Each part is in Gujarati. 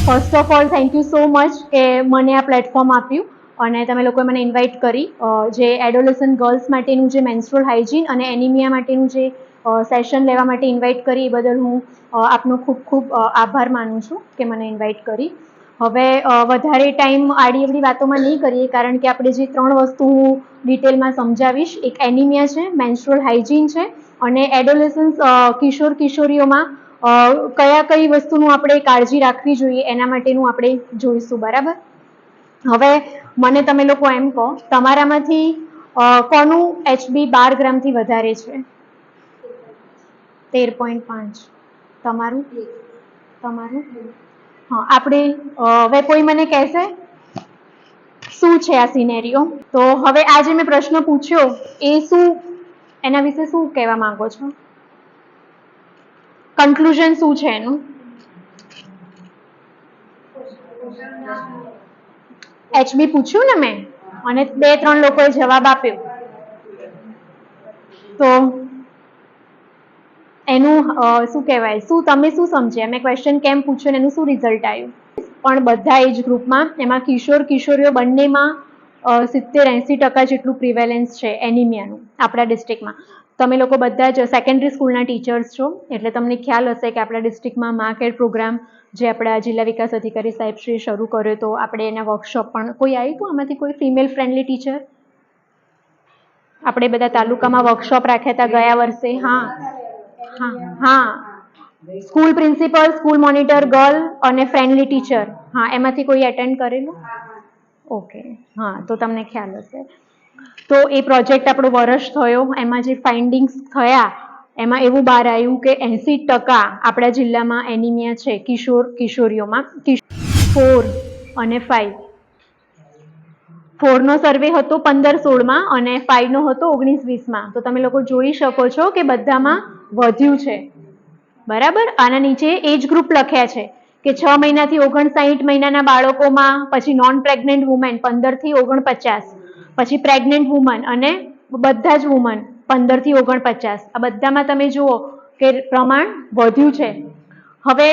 First of all thank you so much કે મને આ પ્લેટફોર્મ આપ્યું અને તમે લોકોએ મને ઇન્વાઇટ કરી. જે એડોલેસન્ટ ગર્લ્સ માટેનું જે મેન્સ્ટ્રુઅલ હાઇજીન અને એનિમિયા માટેનું જે સેશન લેવા માટે ઇન્વાઇટ કરી એ બદલ હું આપનો ખૂબ ખૂબ આભાર માનું છું કે મને ઇન્વાઇટ કરી. હવે વધારે ટાઈમ આડી અવડી વાતોમાં નહીં કરીએ, કારણ કે આપણે જે 3 વસ્તુ હું ડિટેલમાં સમજાવીશ, એક એનિમિયા છે, મેન્સ્ટ્રુઅલ હાઇજીન છે અને એડોલેસન્સ કિશોર કિશોરીઓમાં કઈ વસ્તુનું આપણે કાળજી રાખવી જોઈએ એના માટેનું આપણે જોઈશું. બરાબર. હવે મને તમે લોકો એમ કહો, તમારામાંથી કોનું HB 12 ગ્રામથી વધારે છે? 13.5. તમારું? હા. આપણે હવે કોઈ મને કહેશે શું છે આ સિનેરિયો? તો હવે આ જે મેં પ્રશ્ન પૂછ્યો એ શું, એના વિશે શું કહેવા માંગો છો? કન્ક્લુઝન શું છે એનું? HB પૂછ્યું ને મેં અને 2-3 લોકોએ જવાબ આપ્યો, તો એનું શું કહેવાય, શું તમે શું સમજ્યા? મેં ક્વેશ્ચન કેમ પૂછ્યો ને એનું શું રિઝલ્ટ આવ્યું? પણ બધા એજ ગ્રુપમાં, એમાં કિશોર કિશોરીઓ બંનેમાં 70-80% જેટલું પ્રિવેલન્સ છે એનિમિયાનું આપણા ડિસ્ટ્રિક્ટમાં. તમે લોકો બધા જ સેકન્ડરી સ્કૂલના ટીચર્સ છો એટલે તમને ખ્યાલ હશે કે આપણા ડિસ્ટ્રિક્ટમાં મા કેર પ્રોગ્રામ જે આપણા જિલ્લા વિકાસ અધિકારી સાહેબ શ્રી શરૂ કર્યો, તો આપણે એના વર્કશોપ પણ, કોઈ આવ્યું હતું આમાંથી, કોઈ ફિમેલ ફ્રેન્ડલી ટીચર? આપણે બધા તાલુકામાં વર્કશોપ રાખ્યા હતા ગયા વર્ષે. હા. School principal, school monitor girl અને ફ્રેન્ડલી ટીચર, હા, એમાંથી કોઈ એટેન્ડ કરેલું? ઓકે. હા, તો તમને ખ્યાલ હશે. તો એ પ્રોજેક્ટ આપણો વર્ષ થયો, એમાં જે ફાઇન્ડિંગ્સ થયા એમાં એવું બહાર આવ્યું કે 80% આપણા જિલ્લામાં એનિમિયા છે કિશોર કિશોરીઓમાં. 4 અને 5. 4 નો સર્વે હતો 15-16માં અને 5 નો હતો 19-20માં. તો તમે લોકો જોઈ શકો છો કે બધામાં વધ્યું છે. બરાબર. આના નીચે એજ ગ્રુપ લખ્યા છે કે 6 મહિનાથી 59 મહિનાના બાળકોમાં, પછી નોન પ્રેગ્નેન્ટ વુમેન 15 થી 49, પછી પ્રેગ્નેન્ટ વુમન અને બધા જ વુમન 15 થી 49. આ બધામાં તમે જુઓ કે પ્રમાણ વધ્યું છે. હવે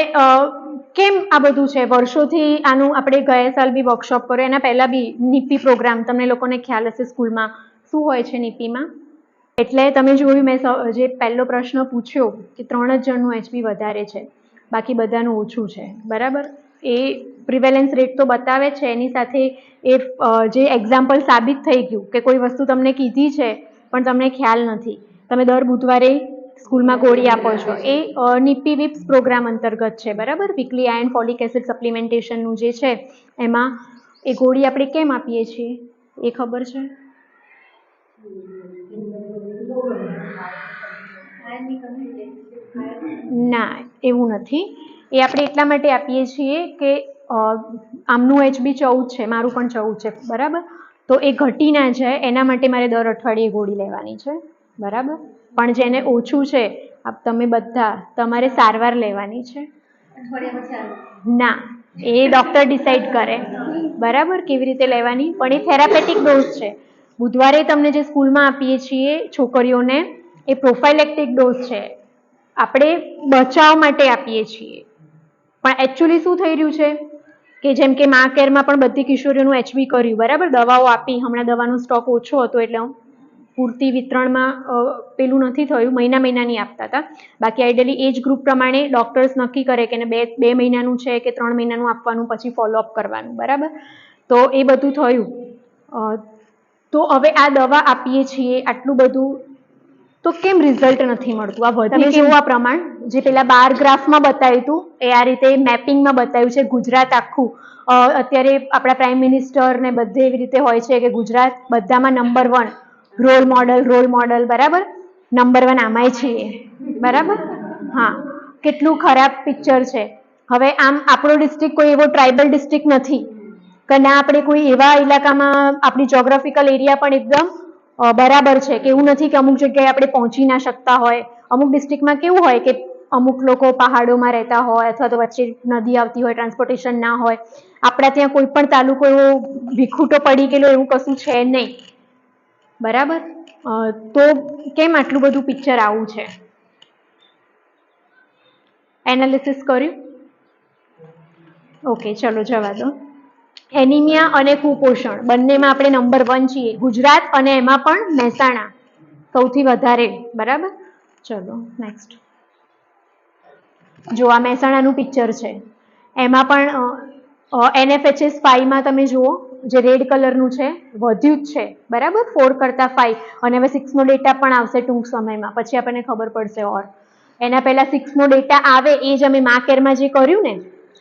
કેમ આ બધું છે? વર્ષોથી આનું આપણે ગયા સાલ બી વર્કશોપ કર્યો, એના પહેલા બી નીપી પ્રોગ્રામ, તમને લોકોને ખ્યાલ હશે સ્કૂલમાં શું હોય છે નીપીમાં. એટલે તમે જોયું, મેં જે પહેલો પ્રશ્ન પૂછ્યો કે 3 જ જણનું HB વધારે છે, બાકી બધાનું ઓછું છે. બરાબર. એ પ્રિવેલન્સ રેટ તો બતાવે છે, એની સાથે એ જે એક્ઝામ્પલ સાબિત થઈ ગયું કે કોઈ વસ્તુ તમને કીધી છે પણ તમને ખ્યાલ નથી. તમે દર બુધવારે સ્કૂલમાં ગોળી આપો છો, એ નીપી વિપ્સ પ્રોગ્રામ અંતર્ગત છે. બરાબર. વીકલી આયર્ન ફોલિક એસિડ સપ્લિમેન્ટેશનનું જે છે એમાં એ ગોળી આપણે કેમ આપીએ છીએ એ ખબર છે? ના, એવું નથી. એ આપણે એટલા માટે આપીએ છીએ કે આમનું HB 14 છે, મારું પણ 14 છે. બરાબર. તો એ ઘટી ના જાય એના માટે મારે દર અઠવાડિયે ગોળી લેવાની છે. બરાબર. પણ જેને ઓછું છે, તમે બધા, તમારે સારવાર લેવાની છે. ના, એ ડોક્ટર ડિસાઈડ કરે. બરાબર, કેવી રીતે લેવાની. પણ એ થેરાપેટિક ડોઝ છે. બુધવારે તમને જે સ્કૂલમાં આપીએ છીએ છોકરીઓને, એ પ્રોફાઇલેક્ટિક ડોઝ છે. આપણે બચાવ માટે આપીએ છીએ. પણ એકચ્યુઅલી શું થઈ રહ્યું છે કે જેમ કે મા કેરમાં પણ બધી કિશોરીઓનું HB કર્યું. બરાબર. દવાઓ આપી, હમણાં દવાનો સ્ટોક ઓછો હતો એટલે પૂરતી વિતરણમાં પેલું નથી થયું, મહિનાની આપતા હતા. બાકી આઈડિયલી એજ ગ્રુપ પ્રમાણે ડોક્ટર્સ નક્કી કરે કે 2 મહિનાનું છે કે 3 મહિનાનું આપવાનું, પછી ફોલોઅપ કરવાનું. બરાબર. તો એ બધું થયું. તો હવે આ દવા આપીએ છીએ આટલું બધું, તો કેમ રિઝલ્ટ નથી મળતું? આ વધે કેવું? આ પ્રમાણ જે પેલા 12 ગ્રાફમાં બતાવ્યું હતું એ આ રીતે મેપિંગમાં બતાવ્યું છે. ગુજરાત આખું અત્યારે આપણા પ્રાઇમ મિનિસ્ટર ને બધે એવી રીતે હોય છે કે ગુજરાત બધામાં નંબર 1, રોલ મોડલ. બરાબર. નંબર 1 આમાંય છીએ. બરાબર. હા, કેટલું ખરાબ પિક્ચર છે. હવે આમ આપણો ડિસ્ટ્રિક્ટ કોઈ એવો ટ્રાઇબલ ડિસ્ટ્રિક્ટ નથી કે ના આપણે કોઈ એવા ઇલાકામાં, આપણી જોગ્રાફિકલ એરિયા પણ એકદમ બરાબર છે કે એવું નથી કે અમુક જગ્યાએ આપણે પહોંચી ના શકતા હોય. અમુક ડિસ્ટ્રિક્ટમાં કેવું હોય કે અમુક લોકો પહાડોમાં રહેતા હોય અથવા તો વચ્ચે નદી આવતી હોય, ટ્રાન્સપોર્ટેશન ના હોય. આપણા ત્યાં કોઈ પણ તાલુકો એવો વિખૂટો પડી ગયેલો એવું કશું છે નહીં. બરાબર. તો કેમ આટલું બધું પિક્ચર આવું છે? એનાલિસિસ કર્યું? ઓકે, ચલો જવા દો. એનિમિયા અને કુપોષણ બંનેમાં આપણે નંબર 1 છીએ ગુજરાત, અને એમાં પણ મહેસાણા સૌથી વધારે. બરાબર, ચલો નેક્સ્ટ. જો આ મહેસાણાનું પિક્ચર છે, એમાં પણ NFHS 5 માં તમે જુઓ, જે રેડ કલરનું છે વધ્યું જ છે. બરાબર, 4 કરતા 5, અને હવે 6 નો ડેટા પણ આવશે ટૂંક સમયમાં, પછી આપણને ખબર પડશે. એના પહેલા 6 નો ડેટા આવે એ જ અમે મા કેરમાં જે કર્યું ને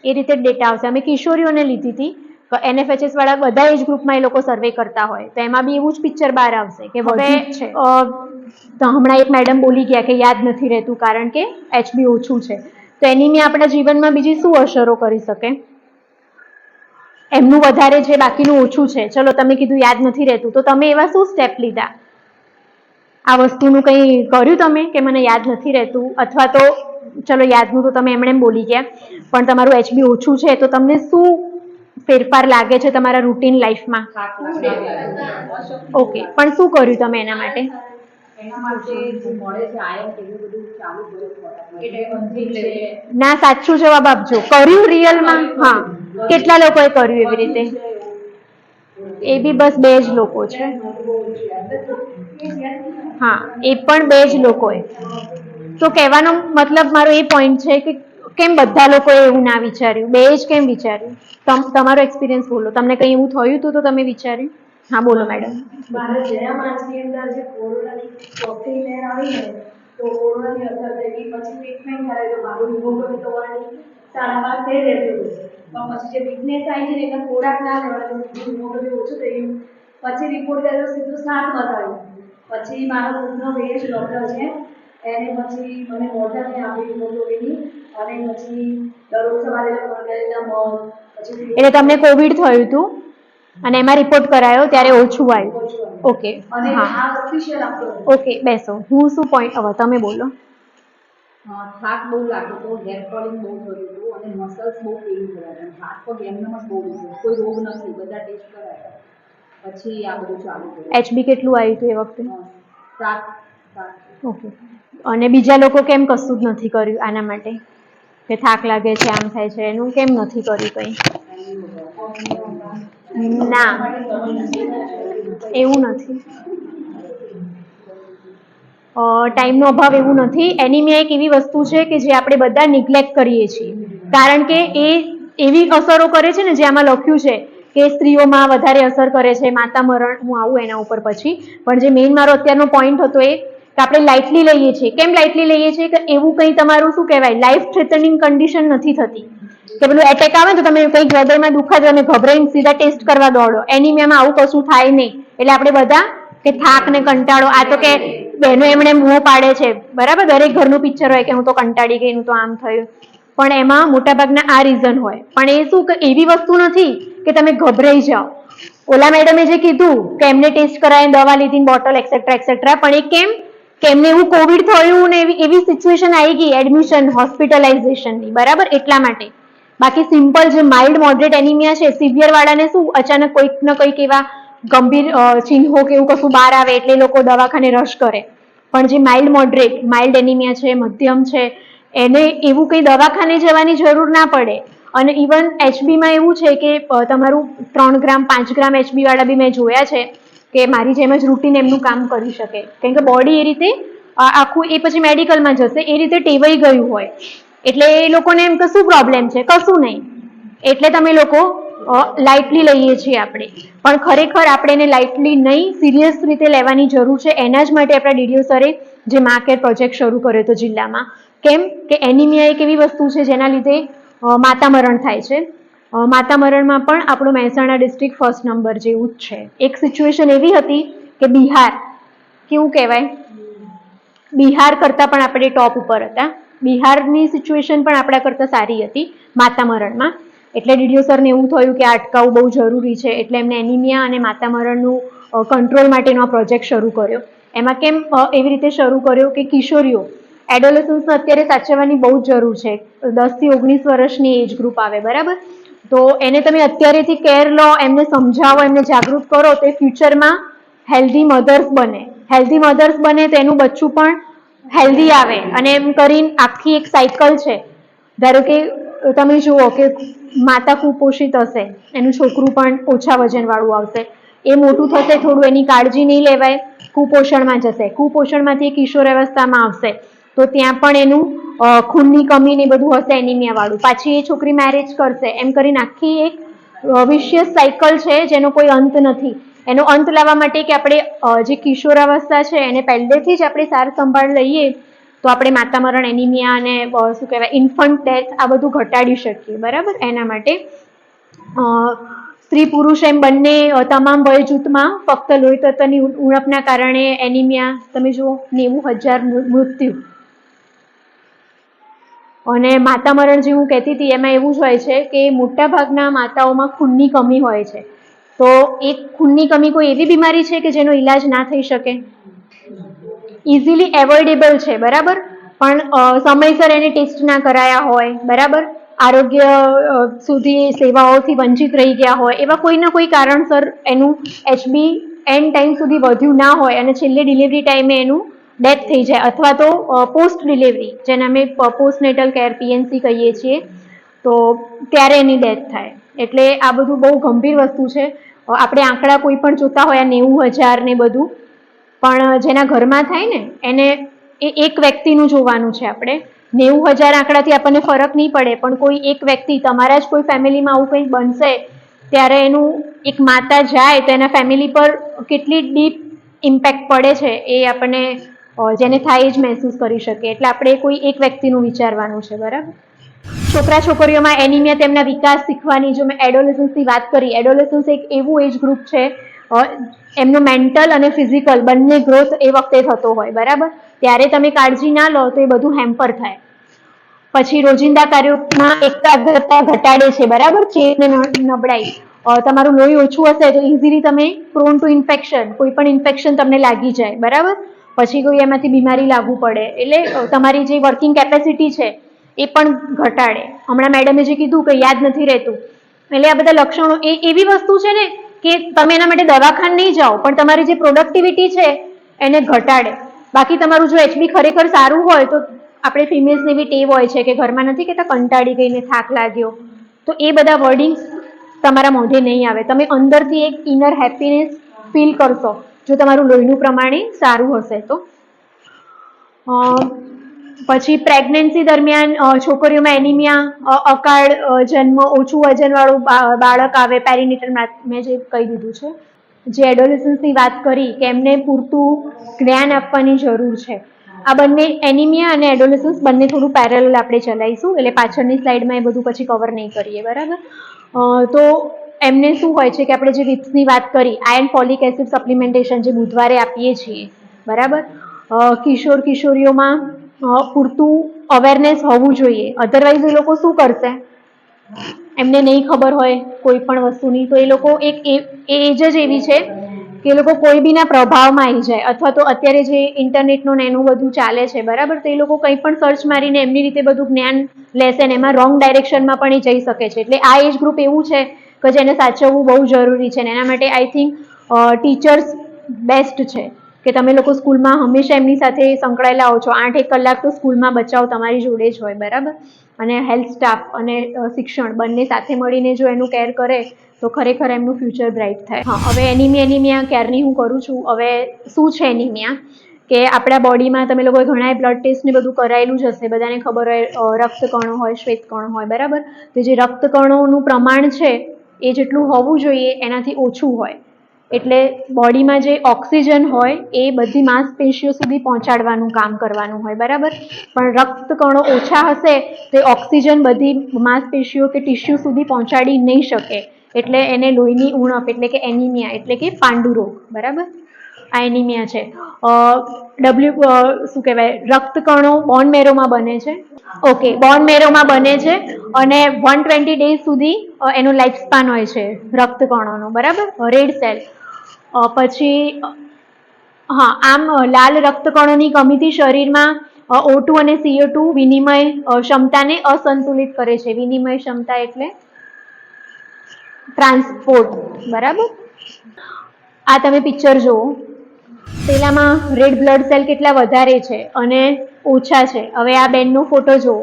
એ રીતે ડેટા આવશે. અમે કિશોરીઓને લીધી હતી. NFHS વાળા બધા એજ ગ્રુપમાં એ લોકો સર્વે કરતા હોય, તો એમાં બી એવું જ પિક્ચર બહાર આવશે કે વધ્યું જ છે. તો હમણાં એક મેડમ બોલી ગયા કે યાદ નથી રહેતું કારણ કે HB ઓછું છે. તો એનિમિયા આપણા જીવનમાં બીજી શું અસરો કરી શકે? એમનું વધારે છે, બાકીનું ઓછું છે. ચલો તમે કીધું યાદ નથી રહેતું, તો તમે એવા શું સ્ટેપ લીધા? આ વસ્તુનું કંઈ કર્યું તમે કે મને યાદ નથી રહેતું? અથવા તો ચલો યાદનું તો તમે એમણે બોલી ગયા, પણ તમારું HB ઓછું છે, તો તમને શું ફેરફાર લાગે છે તમારા રૂટીન લાઈફમાં? ઓકે, પણ શું કર્યું તમે એના માટે? ના, સાચું જવાબ આપજો. કર્યું રિયલમાં? હા, કેટલા લોકોએ કર્યું એવી રીતે? એ બી બસ 2 જ લોકો છે. હા, એ પણ 2 જ લોકોએ. તો કહેવાનો મતલબ મારો એ પોઈન્ટ છે કે કેમ બધા લોકોએ એવું ના વિચાર્યું? 2 જ કેમ વિચાર્યું? તમારો એક્સપિરિયન્સ બોલો. તમને કંઈ એવું થયું હતું તો તમે વિચાર્યું? હા, બોલો મેડમ. મારે જયા માસની અંદર જે કોરોનાની ચોથી લહેર આવી ને, તો કોરોનાની અસર થઈ ગઈ. પછી ટ્રીટમેન્ટ કરાવી તો મારું હિમોગ્લોબિન તો 5.5 થઈ રહેતું હતું. પણ પછી જે વીકનેસ આવી છે ને, એટલે ખોરાક ના લેવાય, હિમોગ્લોબિન ઓછું થઈ ગયું. પછી રિપોર્ટ કર્યો, સીધું 7 બતાવ્યું. પછી મારો ખુદનો વેશ ડૉક્ટર છે, એને પછી મને બોટલ આપી હિમોગ્લોબિનની, અને પછી દરરોજ સવારે મગ. એટલે તમને કોવિડ થયું હતું અને એમાં રિપોર્ટ કરાયો ત્યારે ઓછું આવ્યું. ઓકે, હા, ઓકે, બેસો. હું શું પોઈન્ટ, હવે તમે બોલો. થાક બહુ લાગતો હતો, હેર ફોલિંગ બહુ થયું હતું, અને મસલ્સ બહુ પેઇન થયા હતા. હાથ પગ એમનેમ જ બહુ દુખ્યું, કોઈ રોગ નથી, બધા ટેસ્ટ કરાયા. પછી આ બધું ચાલુ થયું. HB કેટલું આવ્યું હતું એ વખતે? 7. ઓકે, અને બીજા લોકો કેમ કશું જ નથી કર્યું આના માટે? કે થાક લાગે છે, આમ થાય છે, એનું કેમ નથી કર્યું કંઈ? ના, એવું નથી. ટાઈમનો અભાવ એવું નથી. એનિમિયા એક એવી વસ્તુ છે કે જે આપણે બધા નિગ્લેક્ટ કરીએ છીએ, કારણ કે એ એવી અસરો કરે છે ને જે આમાં લખ્યું છે કે સ્ત્રીઓમાં વધારે અસર કરે છે, માતા મરણ. હું આવું એના ઉપર પછી, પણ જે મેઇન મારો અત્યારનો પોઈન્ટ હતો એ કે આપણે લાઇટલી લઈએ છીએ. કેમ લાઇટલી લઈએ છીએ? કે એવું કંઈ તમારું શું કહેવાય, લાઈફ થ્રેટનિંગ કન્ડિશન નથી થતી. કે પેલું એટેક આવે તો તમે કંઈક હૃદયમાં દુખાય તમે ગભરાઈને સીધા ટેસ્ટ કરવા દોડો. એનિમિયામાં આવું કશું થાય નહીં. એટલે આપણે બધા કે થાક ને કંટાળો, આ તો કે બહેનો એમણે મોં પાડે છે. બરાબર, દરેક ઘરનું પિક્ચર હોય કે હું તો કંટાળી ગઈ, હું તો આમ થયું. પણ એમાં મોટાભાગના આ રીઝન હોય. પણ એ શું કે એવી વસ્તુ નથી કે તમે ગભરાઈ જાઓ. ઓલા મેડમે જે કીધું કે એમને ટેસ્ટ કરાવીને દવા લીધી, બોટલ એક્સેટ્રા એક્સેટ્રા, પણ એ કેમ કે એમને એવું કોવિડ થયું ને એવી સિચ્યુએશન આવી ગઈ, એડમિશન, હોસ્પિટલાઇઝેશનની. બરાબર, એટલા માટે. બાકી સિમ્પલ જે માઇલ્ડ મોડરેટ એનિમિયા છે, સિવિયર વાળાને શું અચાનક કોઈક ને કોઈક એવા ગંભીર ચિહ્નો કે એવું કશું બહાર આવે એટલે લોકો દવાખાને રશ કરે. પણ જે માઇલ્ડ મોડરેટ, માઇલ્ડ એનિમિયા છે, મધ્યમ છે, એને એવું કંઈ દવાખાને જવાની જરૂર ના પડે. અને ઇવન HBમાં એવું છે કે તમારું 3 ગ્રામ 5 ગ્રામ HB વાળા બી મેં જોયા છે કે મારી જેમ જ રૂટીન એમનું કામ કરી શકે, કેમ કે બોડી એ રીતે આખું, એ પછી મેડિકલમાં જશે, એ રીતે ટેવાઈ ગયું હોય. એટલે એ લોકોને એમ કે શું પ્રોબ્લેમ છે, કશું નહીં. એટલે તમે લોકો લાઇટલી લઈએ છીએ આપણે, પણ ખરેખર આપણે એને લાઇટલી નહીં, સિરિયસ રીતે લેવાની જરૂર છે. એના જ માટે આપણા DDO સરે જે મા કેર પ્રોજેક્ટ શરૂ કર્યો હતો જિલ્લામાં. કેમ કે એનિમિયા એક એવી વસ્તુ છે જેના લીધે માતા મરણ થાય છે. માતા મરણમાં પણ આપણું મહેસાણા ડિસ્ટ્રિક્ટ ફર્સ્ટ નંબર જેવું જ છે. એક સિચ્યુએશન એવી હતી કે બિહાર, કેવું કહેવાય, બિહાર કરતાં પણ આપણે ટોપ ઉપર હતા. બિહારની સિચ્યુએશન પણ આપણા કરતાં સારી હતી માતા મરણમાં. એટલે DDO સરને એવું થયું કે આ અટકાવવું બહુ જરૂરી છે. એટલે એમને એનિમિયા અને માતા મરણનું કંટ્રોલ માટેનો આ પ્રોજેક્ટ શરૂ કર્યો. એમાં કેમ એવી રીતે શરૂ કર્યો કે કિશોરીઓ, એડોલેસન્સને અત્યારે સાચવવાની બહુ જ જરૂર છે. 10 થી 19 વર્ષની એજ ગ્રુપ આવે, બરાબર? તો એને તમે અત્યારેથી કેર લો, એમને સમજાવો, એમને જાગૃત કરો, તો એ ફ્યુચરમાં હેલ્ધી મધર્સ બને. હેલ્ધી મધર્સ બને તો એનું બચ્ચું પણ હેલ્ધી આવે. અને એમ કરીને આખી એક સાયકલ છે. ધારો કે તમે જુઓ કે માતા કુપોષિત હશે, એનું છોકરું પણ ઓછા વજનવાળું આવશે, એ મોટું થશે થોડું, એની કાળજી નહીં લેવાય, કુપોષણમાં જશે, કુપોષણમાંથી કિશોર અવસ્થામાં આવશે તો ત્યાં પણ એનું ખૂનની કમી ને બધું હશે, એનિમિયા વાળું. પાછી એ છોકરી મેરેજ કરશે, એમ કરીને આખી એક વિશિયસ સાયકલ છે જેનો કોઈ અંત નથી. એનો અંત લાવવા માટે કે આપણે જે કિશોરાવસ્થા છે એને પહેલેથી જ આપણે સાર સંભાળ લઈએ તો આપણે માતા મરણ, એનિમિયા અને શું કહેવાય ઇન્ફન્ટ ડેથ આ બધું ઘટાડી શકીએ. બરાબર. એના માટે સ્ત્રી પુરુષ એમ બંને તમામ વય જૂથમાં ફક્ત લોહી તત્વની ઉણપના કારણે એનિમિયા તમે જુઓ 90,000 મૃત્યુ. અને માતા મરણ જે હું કહેતી હતી એમાં એવું જ હોય છે કે મોટા ભાગના માતાઓમાં ખૂનની કમી હોય છે. તો એ ખૂનની કમી કોઈ એવી બીમારી છે કે જેનો ઈલાજ ના થઈ શકે? ઇઝીલી એવોઇડેબલ છે. બરાબર. પણ સમયસર એને ટેસ્ટ ના કરાયા હોય, બરાબર, આરોગ્ય સુધી સેવાઓથી વંચિત રહી ગયા હોય, એવા કોઈના કોઈ કારણસર એનું HB એન્ડ ટાઈમ સુધી વધ્યું ના હોય અને છેલ્લે ડિલિવરી ટાઈમે એનું ડેથ થઈ જાય, અથવા તો પોસ્ટ ડિલિવરી જેને અમે પોસ્ટનેટલ કેર PNC કહીએ છીએ, તો ત્યારે એની ડેથ થાય. એટલે આ બધું બહુ ગંભીર વસ્તુ છે. આપણે આંકડા કોઈ પણ જોતા હોય 90,000 ને બધું, પણ જેના ઘરમાં થાય ને એને એ એક વ્યક્તિનું જોવાનું છે. આપણે 90,000 આંકડાથી આપણને ફરક નહીં પડે, પણ કોઈ એક વ્યક્તિ, તમારા જ કોઈ ફેમિલીમાં આવું કંઈ બનશે ત્યારે એનું એક માતા જાય તો એના ફેમિલી પર કેટલી ડીપ ઇમ્પેક્ટ પડે છે એ આપણને જેને થાય જ મહેસૂસ કરી શકે. એટલે આપણે કોઈ એક વ્યક્તિનું વિચારવાનું છે. બરાબર. છોકરા છોકરીઓમાં એનિમિયા તેમના વિકાસ શીખવાની, જો મેં એડોલેસન્સની વાત કરી, એડોલેસન્સ એક એવું એજ ગ્રુપ છે એમનો મેન્ટલ અને ફિઝિકલ બંને ગ્રોથ એ વખતે થતો હોય. બરાબર. ત્યારે તમે કાળજી ના લો તો એ બધું હેમ્પર થાય. પછી રોજિંદા કાર્યોમાં એકાગ્રતા ઘટાડે છે. બરાબર. ચેપ ને નબળાઈ, તમારું લોહી ઓછું હશે તો ઇઝીલી તમે પ્રોન ટુ ઇન્ફેક્શન, કોઈ પણ ઇન્ફેક્શન તમને લાગી જાય. બરાબર. પછી કોઈ એમાંથી બીમારી લાગુ પડે, એટલે તમારી જે વર્કિંગ કેપેસિટી છે એ પણ ઘટાડે. હમણાં મેડમે જે કીધું કે યાદ નથી રહેતું, એટલે આ બધા લક્ષણો એ એવી વસ્તુ છે ને કે તમે એના માટે દવાખાને નહીં જાઓ, પણ તમારી જે પ્રોડક્ટિવિટી છે એને ઘટાડે. બાકી તમારું જો HB ખરેખર સારું હોય તો આપણે ફિમેલ્સની એવી ટેવ હોય છે કે ઘરમાં નથી કહેતા કંટાળી ગઈને થાક લાગ્યો, તો એ બધા વર્ડિંગ્સ તમારા મોઢે નહીં આવે. તમે અંદરથી એક ઇનર હેપીનેસ ફીલ કરશો જો તમારું લોહીનું પ્રમાણ સારું હશે તો. પછી પ્રેગ્નન્સી દરમિયાન છોકરીઓમાં એનિમિયા, અકાળ જન્મ, ઓછું વજનવાળું બાળક આવે, પેરીનેટલ, મેં જે કહી દીધું છે. જે એડોલેસન્સની વાત કરી કે એમને પૂરતું જ્ઞાન આપવાની જરૂર છે. આ બંને એનિમિયા અને એડોલેસન્સ બંને થોડું પેરેલલ આપણે ચલાવીશું, એટલે પાછળની સ્લાઇડમાં એ બધું પછી કવર નહીં કરીએ. બરાબર. તો એમને શું હોય છે કે આપણે જે વિપ્સની વાત કરી, આયર્ન ફોલિક એસિડ સપ્લિમેન્ટેશન જે બુધવારે આપીએ છીએ. બરાબર. કિશોર કિશોરીઓમાં પૂરતું અવેરનેસ હોવું જોઈએ. અધરવાઇઝ એ લોકો શું કરશે, એમને નહીં ખબર હોય કોઈ પણ વસ્તુની, તો એ લોકો એક એજ જ એવી છે કે એ લોકો કોઈ બીના પ્રભાવમાં આવી જાય, અથવા તો અત્યારે જે ઇન્ટરનેટનું ને એનું બધું ચાલે છે. બરાબર. તો એ લોકો કંઈ પણ સર્ચ મારીને એમની રીતે બધું જ્ઞાન લેશે ને એમાં રોંગ ડાયરેક્શનમાં પણ એ જઈ શકે છે. એટલે આ એજ ગ્રુપ એવું છે કે જેને સાચવવું બહુ જરૂરી છે. ને એના માટે આઈ થિંક ટીચર્સ બેસ્ટ છે કે તમે લોકો સ્કૂલમાં હંમેશા એમની સાથે સંકળાયેલા હો છો. 8-1 કલાક તો સ્કૂલમાં બચાવ તમારી જોડે જ હોય. બરાબર. અને હેલ્થ સ્ટાફ અને શિક્ષણ બંને સાથે મળીને જો એનું કેર કરે તો ખરેખર એમનું ફ્યુચર બ્રાઇટ થાય. હા, હવે એનિમિયા કેરની હું કરું છું. હવે શું છે એનિમિયા, કે આપણા બોડીમાં તમે લોકોએ ઘણા બ્લડ ટેસ્ટ ને બધું કરાયેલું જ હશે, બધાને ખબર હોય રક્તકણો હોય, શ્વેતકણો હોય. બરાબર. તો જે રક્તકણોનું પ્રમાણ છે એ જેટલું હોવું જોઈએ એનાથી ઓછું હોય, એટલે બોડીમાં જે ઓક્સિજન હોય એ બધી માંસપેશીઓ સુધી પહોંચાડવાનું કામ કરવાનું હોય. બરાબર. પણ રક્તકણો ઓછા હશે તો ઓક્સિજન બધી માંસપેશીઓ કે ટિશ્યુ સુધી પહોંચાડી નહીં શકે, એટલે એને લોહીની ઉણપ એટલે કે એનિમિયા એટલે કે પાંડુરોગ. બરાબર. આ એનિમિયા છે. શું કહેવાય, રક્તકણો બોન મેરોમાં બને છે. ઓકે, બોન મેરોમાં બને છે અને 120 ડેઝ સુધી એનો લાઈફ સ્પાન હોય છે રક્તકણોનો. બરાબર. Red cell. પછી હા, આમ લાલ રક્તકણોની કમીથી શરીરમાં O2 અને CO2 વિનિમય ક્ષમતાને અસંતુલિત કરે છે. વિનિમય ક્ષમતા એટલે ટ્રાન્સપોર્ટ. બરાબર. આ તમે પિક્ચર જુઓ, પેલામાં રેડ બ્લડ સેલ કેટલા વધારે છે અને ઓછા છે. હવે આ બેનનો ફોટો જુઓ,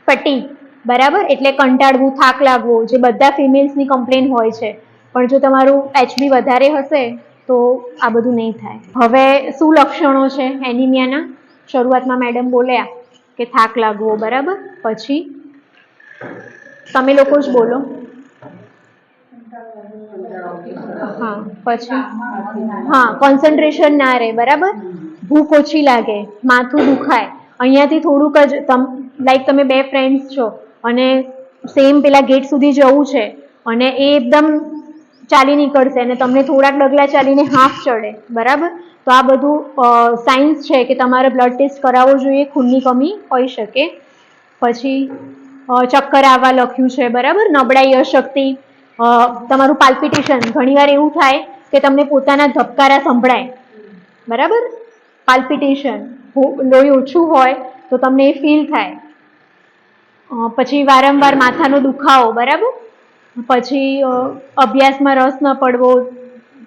પટ્ટી બરાબર, એટલે કંટાળવું, થાક લાગવો, જે બધા ફિમેલ્સની કમ્પ્લેન હોય છે. પણ જો તમારું HB વધારે હશે તો આ બધું નહીં થાય. હવે શું લક્ષણો છે એનિમિયાના? શરૂઆતમાં મેડમ બોલ્યા કે થાક લાગવો, બરાબર. પછી તમે લોકો જ બોલો. હા, પછી હા, કોન્સન્ટ્રેશન ના રહે, બરાબર. ભૂખ ઓછી લાગે, માથું દુખાય. અહીંયાથી થોડુંક જ લાઈક તમે બે ફ્રેન્ડ્સ છો અને સેમ પેલા ગેટ સુધી જવું છે અને એ એકદમ ચાલી નીકળશે અને તમને થોડાક ડગલા ચાલીને હાંફ ચડે, બરાબર. તો આ બધું સાઇન્સ છે કે તમારે બ્લડ ટેસ્ટ કરાવવો જોઈએ, ખૂનની કમી હોઈ શકે. પછી ચક્કર આવવા લખ્યું છે, બરાબર. નબળાઈ, અશક્તિ, તમારું પાલ્પિટેશન, ઘણીવાર એવું થાય કે તમને પોતાના ધબકારા સંભળાય, બરાબર. પાલ્પિટેશન, લોહી ઓછું હોય તો તમને એ ફીલ થાય. પછી વારંવાર માથાનો દુખાવો, બરાબર. પછી અભ્યાસમાં રસ ન પડવો,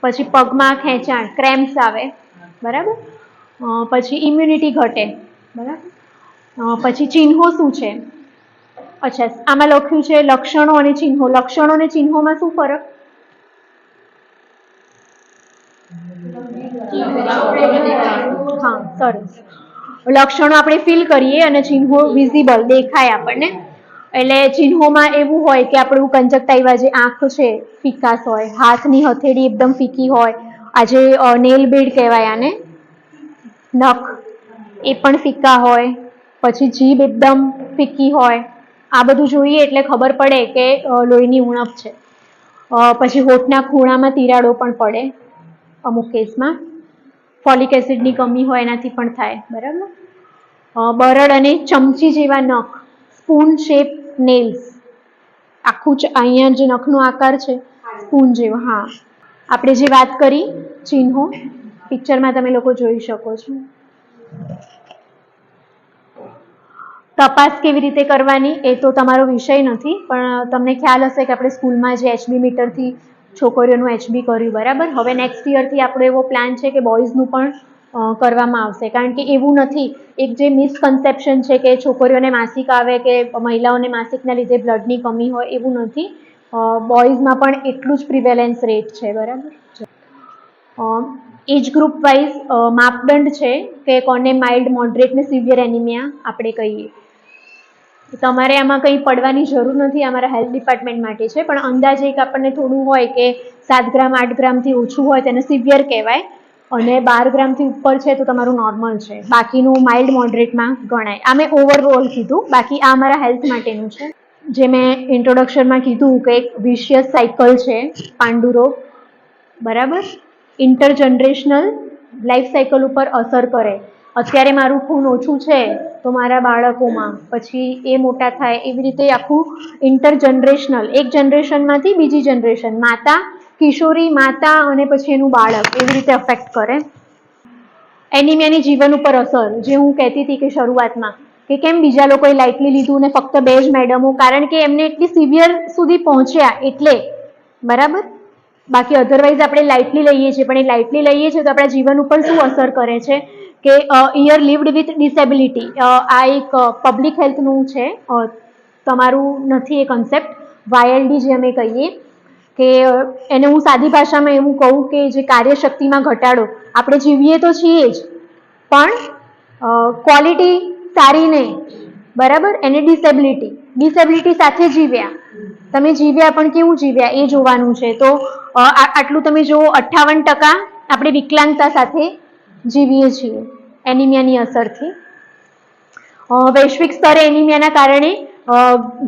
પછી પગમાં ખેંચાણ, ક્રેમ્પ્સ આવે, બરાબર. પછી ઇમ્યુનિટી ઘટે, બરાબર. પછી ચિહ્નો શું છે? અચ્છા, આમાં લખ્યું છે લક્ષણો અને ચિહ્નો. લક્ષણો અને ચિહ્નોમાં શું ફરક? હા, સરસ. લક્ષણો આપણે ફીલ કરીએ અને ચિહ્નો વિઝિબલ, દેખાય આપણને. એટલે ચિહ્નોમાં એવું હોય કે આપણું કંજક્ટાઇવા, જે આંખ છે, ફિકાસ હોય, હાથની હથેળી એકદમ ફીકી હોય, આજે નેલ બેડ કહેવાય આને, નખ, એ પણ ફીકા હોય. પછી જીભ એકદમ ફીકી હોય. આ બધું જોઈએ એટલે ખબર પડે કે લોહીની ઉણપ છે. પછી હોઠના ખૂણામાં તિરાડો પણ પડે અમુક કેસમાં. ફોલિક એસિડની કમી હોય એનાથી પણ થાય, બરાબર. બરડ અને ચમચી જેવા નખ, સ્પૂન શેપ નેલ્સ, આખું અહીંયા જે નખનો આકાર છે સ્પૂન જેવો. હા, આપણે જે વાત કરી ચિહ્નો, પિક્ચરમાં તમે લોકો જોઈ શકો છો. તપાસ કેવી રીતે કરવાની એ તો તમારો વિષય નથી, પણ તમને ખ્યાલ હશે કે આપણે સ્કૂલમાં જે HB મીટરથી છોકરીઓનું HB કર્યું, બરાબર. હવે નેક્સ્ટ યરથી આપણો એવો પ્લાન છે કે બોયઝનું પણ કરવામાં આવશે. કારણ કે એવું નથી, એક જે મિસકન્સેપ્શન છે કે છોકરીઓને માસિક આવે કે મહિલાઓને માસિકના લીધે બ્લડની કમી હોય, એવું નથી. બોયઝમાં પણ એટલું જ પ્રિવેલેન્સ રેટ છે, બરાબર. એજ ગ્રુપ વાઇઝ માપદંડ છે કે કોને માઇલ્ડ, મોડરેટ ને સિવિયર એનિમિયા આપણે કહીએ. તમારે આમાં કંઈ પડવાની જરૂર નથી, અમારા હેલ્થ ડિપાર્ટમેન્ટ માટે છે. પણ અંદાજે એક આપણને થોડું હોય કે 7 ગ્રામ 8 ગ્રામથી ઓછું હોય તેને સિવિયર કહેવાય અને 12 ગ્રામથી ઉપર છે તો તમારું નોર્મલ છે. બાકીનું માઇલ્ડ, મોડરેટમાં ગણાય. આ મેં ઓવરઓલ કીધું, બાકી આ અમારા હેલ્થ માટેનું છે. જે મેં ઇન્ટ્રોડક્શનમાં કીધું કે એક વિશિયસ સાયકલ છે પાંડુરોગ, બરાબર. ઇન્ટરજનરેશનલ લાઈફ સાયકલ ઉપર અસર કરે. અત્યારે મારું ખૂન ઓછું છે તો મારા બાળકોમાં, પછી એ મોટા થાય, એવી રીતે આખું ઇન્ટરજનરેશનલ, એક જનરેશનમાંથી બીજી જનરેશન, માતા, કિશોરી, માતા અને પછી એનું બાળક, એવી રીતે અફેક્ટ કરે. એનિમિયાની જીવન ઉપર અસર, જે હું કહેતી હતી કે શરૂઆતમાં, કે કેમ બીજા લોકોએ લાઇટલી લીધું ને ફક્ત 2 જ મેડમો, કારણ કે એમને એટલી સિવિયર સુધી પહોંચ્યા એટલે, બરાબર. બાકી અધરવાઇઝ આપણે લાઇટલી લઈએ છીએ, પણ એ લાઇટલી લઈએ છીએ તો આપણા જીવન ઉપર શું અસર કરે છે કે યર લિવ્ડ વિથ ડિસેબિલિટી. આ એક પબ્લિક હેલ્થનું છે, તમારું નથી એ કન્સેપ્ટ. વાયએલડી જે અમે કહીએ કે એને હું સાદી ભાષામાં એવું કહું કે જે કાર્યશક્તિમાં ઘટાડો. આપણે જીવીએ તો છીએ જ, પણ ક્વોલિટી સારી નહીં, બરાબર. એને ડિસેબિલિટી સાથે જીવ્યા, તમે જીવ્યા પણ કેવું જીવ્યા એ જોવાનું છે. તો આટલું તમે જુઓ, 58% આપણે વિકલાંગતા સાથે જીવીએ છીએ એનિમિયાની અસરથી. વૈશ્વિક સ્તરે એનિમિયાના કારણે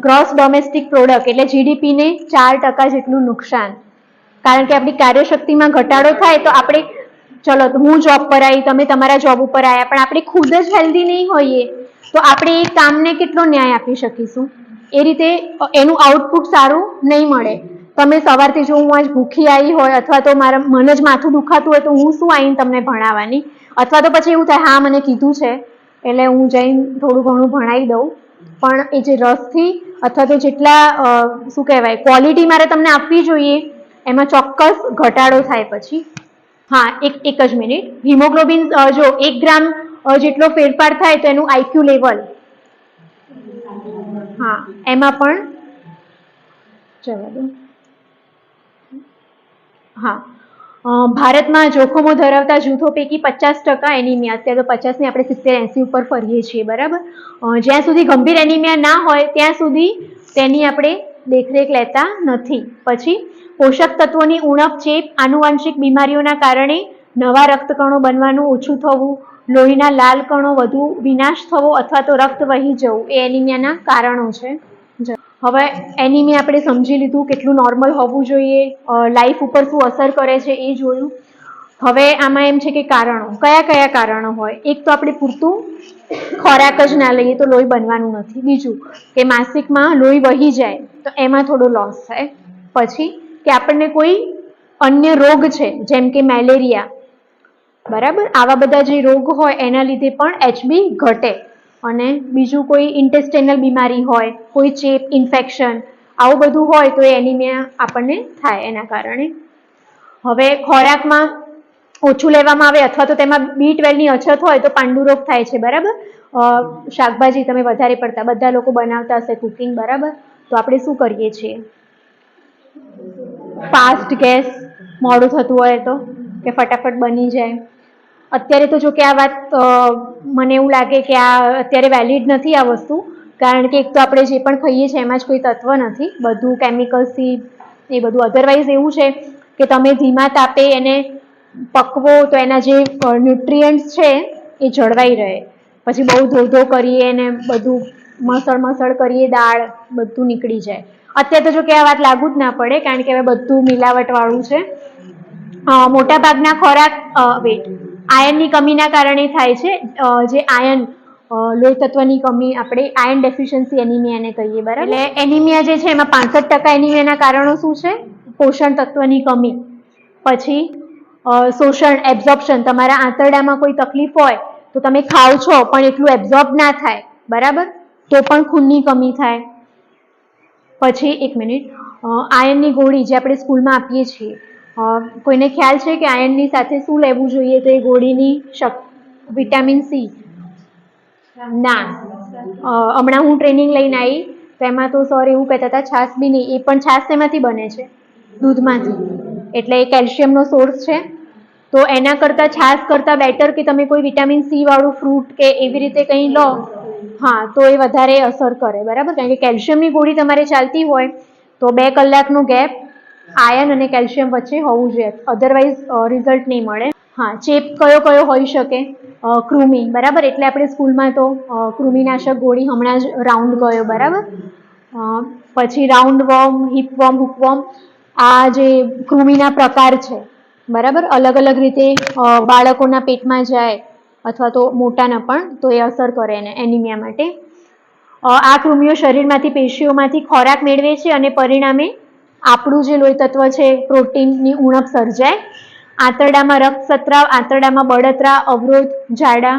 ગ્રોસ ડોમેસ્ટિક પ્રોડક્ટ એટલે જીડીપીને 4% જેટલું નુકસાન. કારણ કે આપણી કાર્યશક્તિમાં ઘટાડો થાય તો આપણે, ચલો હું જોબ પર આવી, તમે તમારા જોબ ઉપર આવ્યા, પણ આપણે ખુદ જ હેલ્ધી નહીં હોઈએ તો આપણે એ કામને કેટલો ન્યાય આપી શકીશું? એ રીતે એનું આઉટપુટ સારું નહીં મળે. તમે સવારથી જો હું આજ ભૂખી આવી હોય અથવા તો મારા મને જ માથું દુખાતું હોય તો હું શું આવીને તમને ભણાવવાની? અથવા તો પછી એવું થાય, હા મને કીધું છે એટલે હું જઈને થોડું ઘણું ભણાવી દઉં, પણ એ જે રસથી અથવા તો જેટલા શું કહેવાય ક્વોલિટી મારે તમને આપવી જોઈએ એમાં ચોક્કસ ઘટાડો થાય પછી. હા, એક જ મિનિટ. હિમોગ્લોબિન જો 1 ગ્રામ જેટલો ફેરફાર થાય તો એનું IQ લેવલ હા એમાં પણ જવા દો. હા ભારતમાં જોખમો ધરાવતા જૂથો પૈકી 50% એનિમિયા, અત્યારે તો 50 ને આપણે 70-80 ઉપર ફરીએ છીએ, બરાબર. જ્યાં સુધી ગંભીર એનિમિયા ના હોય ત્યાં સુધી તેની આપણે દેખરેખ લેતા નથી. પછી પોષક તત્વોની ઉણપ, ચેપ, આનુવંશિક બીમારીઓના કારણે નવા રક્તકણો બનવાનું ઓછું થવું, લોહીના લાલ કણો વધુ વિનાશ થવો અથવા તો રક્ત વહી જવું એ એનિમિયાના કારણો છે. હવે એનિમિયા આપણે સમજી લીધું, કેટલું નોર્મલ હોવું જોઈએ, લાઈફ ઉપર શું અસર કરે છે એ જોયું. હવે આમાં એમ છે કે કારણો, કયા કયા કારણો હોય. એક તો આપણે પૂરતું ખોરાક જ ના લઈએ તો લોહી બનવાનું નથી. બીજું કે માસિકમાં લોહી વહી જાય તો એમાં થોડો લોસ થાય. પછી કે આપણને કોઈ અન્ય રોગ છે જેમ કે મેલેરિયા, બરાબર, આવા બધા જે રોગ હોય એના લીધે પણ એચબી ઘટે. અને બીજું કોઈ ઇન્ટેસ્ટાઇનલ બીમારી હોય, કોઈ ચેપ, ઇન્ફેક્શન, આવું બધું હોય તો એનિમિયા આપણને થાય એના કારણે. હવે ખોરાકમાં ઓછું લેવામાં આવે અથવા તો તેમાં B12 ની અછત હોય તો પાંડુરોગ થાય છે, બરાબર. શાકભાજી તમે વધારે પડતા, બધા લોકો બનાવતા હશે કુકિંગ, બરાબર, તો આપણે શું કરીએ છીએ, ફાસ્ટ ગેસ મોડું થતું હોય તો કે ફટાફટ બની જાય. અત્યારે તો જો કે આ વાત મને એવું લાગે કે આ અત્યારે વેલિડ નથી આ વસ્તુ, કારણ કે એક તો આપણે જે પણ ખાઈએ છીએ એમાં જ કોઈ તત્વ નથી, બધું કેમિકલ્સથી એ બધું. અધરવાઇઝ એવું છે કે તમે ધીમા તાપે એને પકવો તો એના જે ન્યુટ્રિયન્ટ્સ છે એ જળવાઈ રહે. પછી બહુ ધો કરીએ ને બધું મસળ કરીએ, દાળ બધું નીકળી જાય. અત્યારે તો જો કે આ વાત લાગુ જ ના પડે, કારણ કે હવે બધું મિલાવટ વાળું છે. મોટા ભાગના ખોરાક આયનની કમીના કારણે થાય છે. જે આયન લોહી તત્વની કમી, આપણે આયન ડેફિશિયન્સી એનિમિયાને કહીએ, બરાબર. એટલે એનિમિયા જે છે એમાં 65% એનિમિયાના કારણો શું છે? પોષણ તત્વની કમી, પછી શોષણ, એબ્ઝોર્પ્શન, તમારા આંતરડામાં કોઈ તકલીફ હોય તો તમે ખાવ છો પણ એટલું એબ્ઝોર્બ ના થાય, બરાબર, તો પણ ખૂનની કમી થાય. પછી એક મિનિટ, આયનની ગોળી જે આપણે સ્કૂલમાં આપીએ છીએ, કોઈને ખ્યાલ છે કે આયનની સાથે શું લેવું જોઈએ? તો એ ગોળીની વિટામિન સી. ના, હમણાં હું ટ્રેનિંગ લઈને આવી તો એમાં તો સર એવું કહેતા હતા છાશ બી નહીં, એ પણ છાશ શેમાંથી બને છે? દૂધમાંથી. એટલે એ કેલ્શિયમનો સોર્સ છે. તો એના કરતાં છાશ કરતાં બેટર કે તમે કોઈ વિટામિન સી વાળું ફ્રૂટ કે એવી રીતે કંઈ લો, હા, તો એ વધારે અસર કરે, બરાબર. કારણ કે કેલ્શિયમની ગોળી તમારે ચાલતી હોય તો 2 કલાકનો ગેપ આયન અને કેલ્શિયમ વચ્ચે હોવું જોઈએ, અધરવાઇઝ રિઝલ્ટ નહીં મળે. હા, ચેપ કયો કયો હોઈ શકે? કૃમિ, બરાબર. એટલે આપણે સ્કૂલમાં તો કૃમિનાશક ગોળી હમણાં જ રાઉન્ડ ગયો, બરાબર. પછી રાઉન્ડ વર્મ, હિપવર્મ, હુકવર્મ, આ જે કૃમિના પ્રકાર છે, બરાબર, અલગ અલગ રીતે બાળકોના પેટમાં જાય અથવા તો મોટાના પણ, તો એ અસર કરે એને એનિમિયા માટે. આ કૃમિઓ શરીરમાંથી, પેશીઓમાંથી ખોરાક મેળવે છે અને પરિણામે આપણું જે લોહી તત્વ છે, પ્રોટીનની ઉણપ સર્જાય. આંતરડામાં રક્તસ્રાવ, આંતરડામાં બળતરા, અવરોધ, ઝાડા,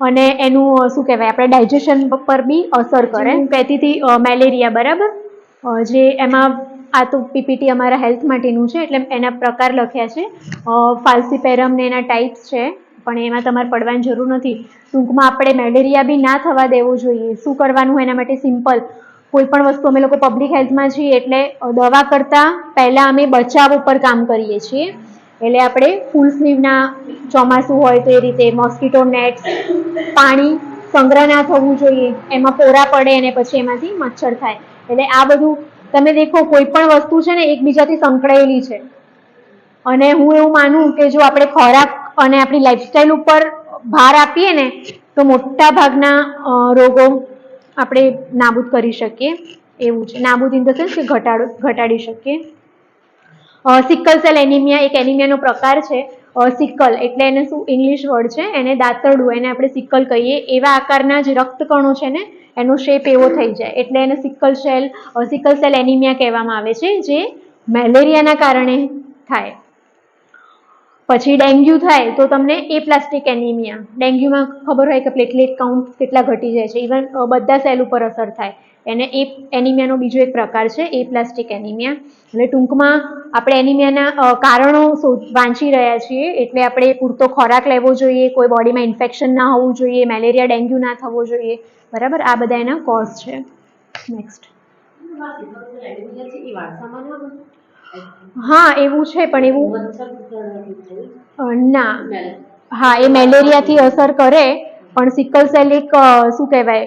અને એનું શું કહેવાય, આપણે ડાયજેશન પર બી અસર કરે. હું કહેતી હતી મેલેરિયા, બરાબર, જે એમાં આ તો પીપીટી અમારા હેલ્થ માટેનું છે એટલે એના પ્રકાર લખ્યા છે. ફાલ્સીપેરમ ને એના ટાઈપ્સ છે, પણ એમાં તમારે પડવાની જરૂર નથી. ટૂંકમાં આપણે મેલેરિયા બી ના થવા દેવો જોઈએ. શું કરવાનું એના માટે? સિમ્પલ. કોઈ પણ વસ્તુ અમે લોકો પબ્લિક હેલ્થમાં છીએ એટલે દવા કરતાં પહેલાં અમે બચાવ ઉપર કામ કરીએ છીએ. એટલે આપણે ફૂલ સ્લીવના, ચોમાસું હોય તો એ રીતે મોસ્કીટો નેટ, પાણી સંગ્રહ ના થવું જોઈએ, એમાં પોરા પડે અને પછી એમાંથી મચ્છર થાય. એટલે આ બધું તમે દેખો, કોઈ પણ વસ્તુ છે ને એકબીજાથી સંકળાયેલી છે. અને હું એવું માનું કે જો આપણે ખોરાક અને આપણી લાઈફસ્ટાઈલ ઉપર ભાર આપીએ ને તો મોટા ભાગના રોગો આપણે નાબૂદ કરી શકીએ એવું છે. નાબૂદ ઇન ધ સેન્સ કે ઘટાડી શકીએ. સિકલ સેલ એનિમિયા એક એનિમિયાનો પ્રકાર છે. સિકલ એટલે એને શું ઇંગ્લિશ વર્ડ છે, એને દાંતરડું, એને આપણે સિકલ કહીએ. એવા આકારના જે રક્તકણો છે ને એનો શેપ એવો થઈ જાય એટલે એને સિકલ સેલ એનિમિયા કહેવામાં આવે છે, જે મેલેરિયાના કારણે થાય. પછી ડેન્ગ્યુ થાય તો તમને એપ્લાસ્ટિક એનિમિયા. ડેન્ગ્યુમાં ખબર હોય કે પ્લેટલેટ કાઉન્ટ કેટલા ઘટી જાય છે, ઇવન બધા સેલ ઉપર અસર થાય. એને એનિમિયાનો બીજો એક પ્રકાર છે એપ્લાસ્ટિક એનિમિયા. એટલે ટૂંકમાં આપણે એનિમિયાના કારણો વાંચી રહ્યા છીએ, એટલે આપણે પૂરતો ખોરાક લેવો જોઈએ, કોઈ બોડીમાં ઇન્ફેક્શન ના હોવું જોઈએ, મેલેરિયા ડેન્ગ્યુ ના થવો જોઈએ, બરાબર. આ બધા એના કોઝ છે. નેક્સ્ટ. હા એવું છે, પણ એવું ના, હા એ મેલેરિયાથી અસર કરે, પણ સિકલ સેલ એક શું કહેવાય,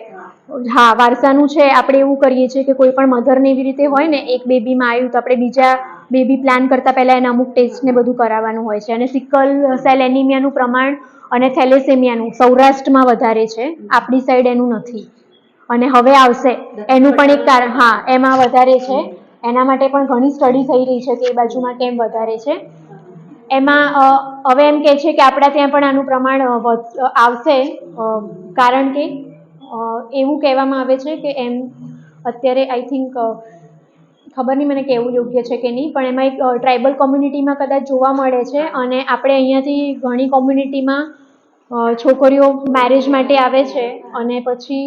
હા વારસાનું છે. આપણે એવું કરીએ છીએ કે કોઈ પણ મધરને એવી રીતે હોય ને, એક બેબીમાં આવ્યું તો આપણે બીજા બેબી પ્લાન કરતા પહેલા એને અમુક ટેસ્ટ ને બધું કરાવવાનું હોય છે. અને સિકલ સેલ એનિમિયાનું પ્રમાણ અને થેલેસેમિયાનું સૌરાષ્ટ્રમાં વધારે છે, આપણી સાઈડ એનું નથી. અને હવે આવશે એનું પણ એક કારણ, હા એમાં વધારે છે. એના માટે પણ ઘણી સ્ટડી થઈ રહી છે કે એ બાજુમાં કેમ વધારે છે. એમાં હવે એમ કે છે કે આપણા ત્યાં પણ આનું પ્રમાણ આવશે, કારણ કે એવું કહેવામાં આવે છે કે એમ અત્યારે આઈ થિંક ખબર નહીં મને કેવું યોગ્ય છે કે નહીં, પણ એમાં એક ટ્રાઇબલ કોમ્યુનિટીમાં કદાચ જોવા મળે છે. અને આપણે અહીંયાથી ઘણી કોમ્યુનિટીમાં છોકરીઓ મેરેજ માટે આવે છે, અને પછી